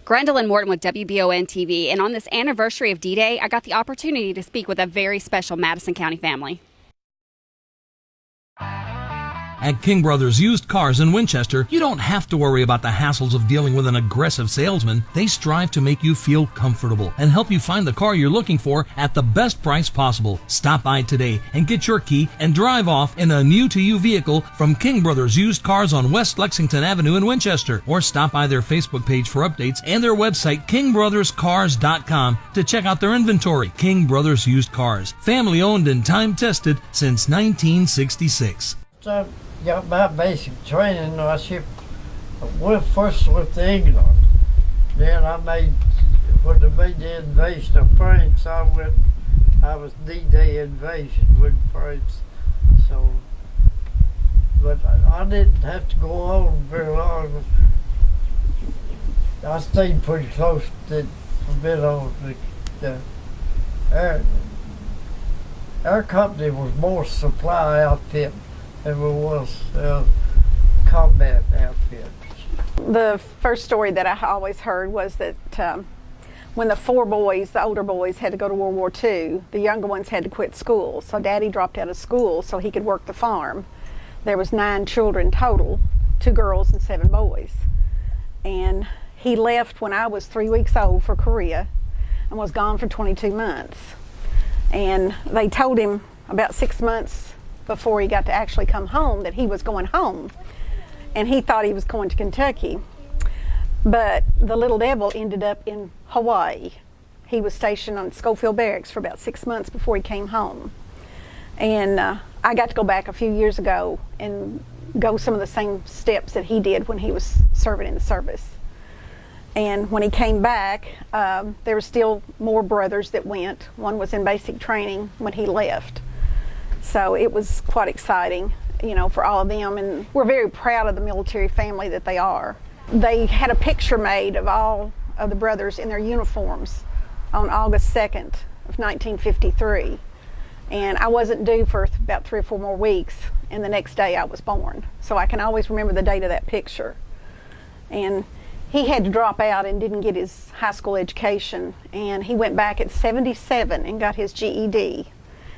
Grendalyn Morton with WBON TV, and on this anniversary of D-Day, I got the opportunity to speak with a very special Madison County family. At King Brothers Used Cars in Winchester, you don't have to worry about the hassles of dealing with an aggressive salesman. They strive to make you feel comfortable and help you find the car you're looking for at the best price possible. Stop by today and get your key and drive off in a new-to-you vehicle from King Brothers Used Cars on West Lexington Avenue in Winchester, or stop by their Facebook page for updates and their website, kingbrotherscars.com, to check out their inventory. King Brothers Used Cars, family-owned and time-tested since 1966. I got my basic training. First with England. Then when they made the invasion of France, I was D-Day invasion with France. So, but I didn't have to go on very long. I stayed pretty close to a bit on our company was more supply outfit than it was combat outfit. The first story that I always heard was that when the four boys, the older boys, had to go to World War II, the younger ones had to quit school. So Daddy dropped out of school so he could work the farm. There was 9 children total, 2 girls and 7 boys. And he left when I was 3 weeks old for Korea and was gone for 22 months. And they told him about 6 months before he got to actually come home that he was going home. And he thought he was going to Kentucky. But the little devil ended up in Hawaii. He was stationed on Schofield Barracks for about 6 months before he came home. And I got to go back a few years ago and go some of the same steps that he did when he was serving in the service. And when he came back, there were still more brothers that went. One was in basic training when he left. So it was quite exciting, you know, for all of them. And we're very proud of the military family that they are. They had a picture made of all of the brothers in their uniforms on August 2nd of 1953. And I wasn't due for about 3 or 4 more weeks, and the next day I was born. So I can always remember the date of that picture. And he had to drop out and didn't get his high school education, and he went back at 77 and got his GED.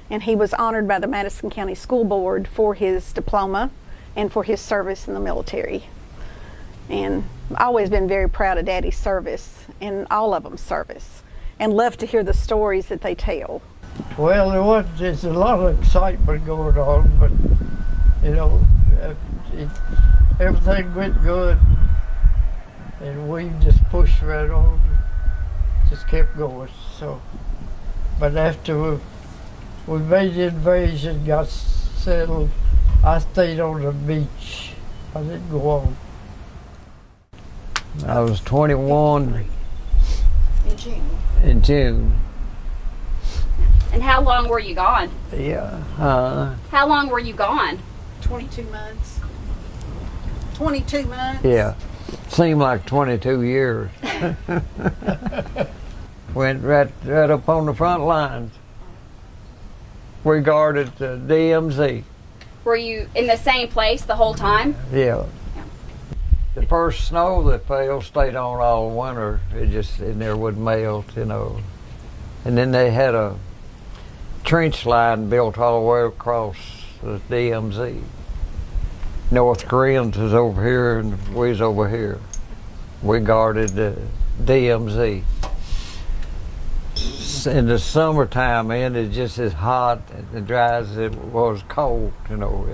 And he was honored by the Madison County School Board for his diploma and for his service in the military. And I've always been very proud of Daddy's service and all of them's service, and love to hear the stories that they tell. Well, there's a lot of excitement going on, but you know, everything went good, and we just pushed right on, just kept going. So, but after we made the invasion, got settled, I stayed on the beach. I didn't go on. I was 21 in June. And how long were you gone? Yeah. How long were you gone? 22 months. 22 months? Yeah. Seemed like 22 years. Went right up on the front lines. We guarded the DMZ. Were you in the same place the whole time? Yeah. The first snow that fell stayed on all winter. It never would melt, you know. And then they had a trench line built all the way across the DMZ. North Koreans was over here and we was over here. We guarded the DMZ. In the summertime, and it's just as hot and dry as it was cold, you know.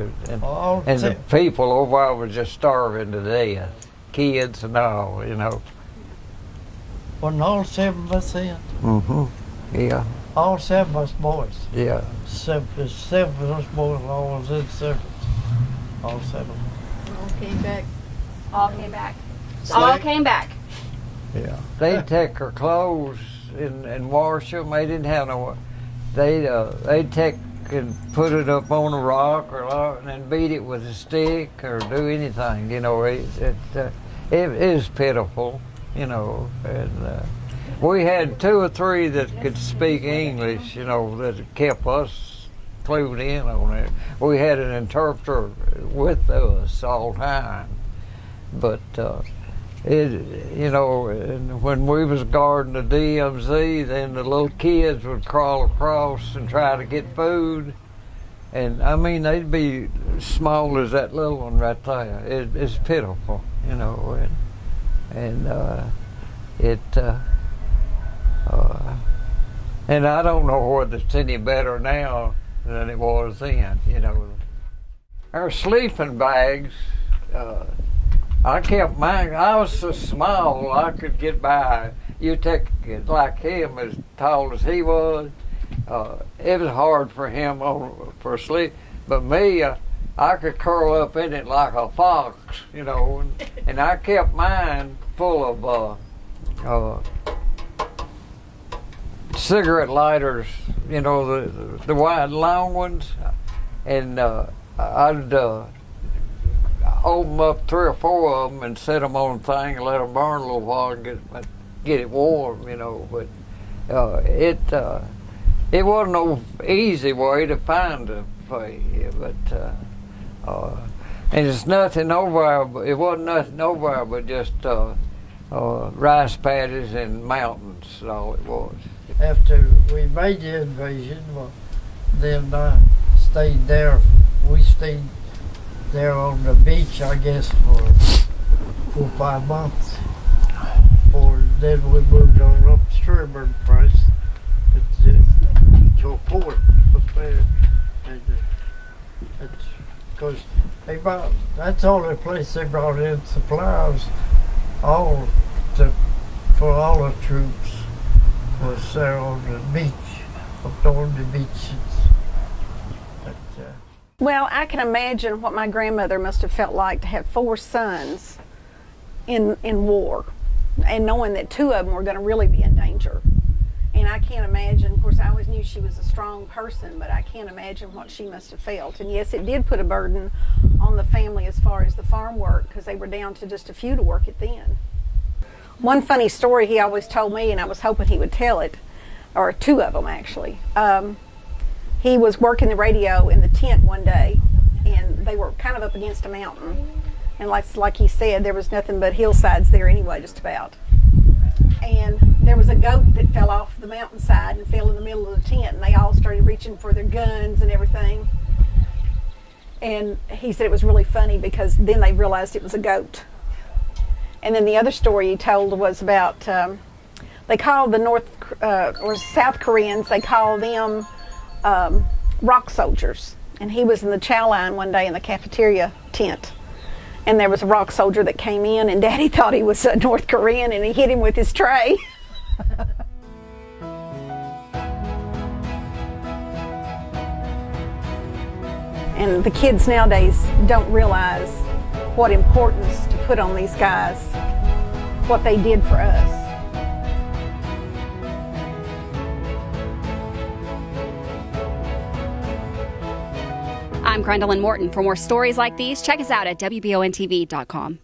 And the people over there were just starving to death, kids and all, you know. Wasn't all 7 of us in? Mm-hmm. Yeah. All 7 of us boys. Yeah. 7 of us boys all was in service. All 7. All came back. All came back. All came back. Yeah. They'd take our clothes and wash them. They didn't have no. They'd take and put it up on a rock and then beat it with a stick or do anything. You know, it is pitiful. You know, and we had 2 or 3 that could speak English. You know, that kept us clued in on it. We had an interpreter with us all the time, but you know, and when we was guarding the DMZ, then the little kids would crawl across and try to get food. And I mean, they'd be small as that little one right there. It's pitiful, you know, and I don't know whether it's any better now than it was then, you know. Our sleeping bags, I kept mine. I was so small I could get by. You take it like him, as tall as he was. It was hard for him for sleep, but me, I could curl up in it like a fox, you know. And I kept mine full of cigarette lighters, you know, the wide long ones, and I'd open up 3 or 4 of them and set them on the thing and let them burn a little while and get it warm, you know. But it wasn't no easy way to find a fire, but and it's nothing over. It wasn't nothing over, but just rice paddies and mountains. That's all it was. After we made the invasion, well, then I stayed there. We stayed there on the beach, I guess, for 4 or 5 months. Or then we moved on up to Sherburne Price to a port up there. And because that's the only place they brought in supplies, for all the troops, was there on the beach, up on the beaches. Well, I can imagine what my grandmother must have felt like to have 4 sons in war, and knowing that 2 of them were going to really be in danger. And I can't imagine, of course, I always knew she was a strong person, but I can't imagine what she must have felt. And yes, it did put a burden on the family as far as the farm work, because they were down to just a few to work it then. One funny story he always told me, and I was hoping he would tell it, or 2 of them actually. He was working the radio in the tent one day, and they were kind of up against a mountain. And like he said, there was nothing but hillsides there anyway, just about. And there was a goat that fell off the mountainside and fell in the middle of the tent, and they all started reaching for their guns and everything. And he said it was really funny because then they realized it was a goat. And then the other story he told was about, they called the or South Koreans, they called them rock soldiers. And he was in the chow line one day in the cafeteria tent, and there was a rock soldier that came in, and Daddy thought he was North Korean, and he hit him with his tray. And the kids nowadays don't realize what importance to put on these guys, what they did for us. I'm Grendalyn Morton. For more stories like these, check us out at WBONTV.com.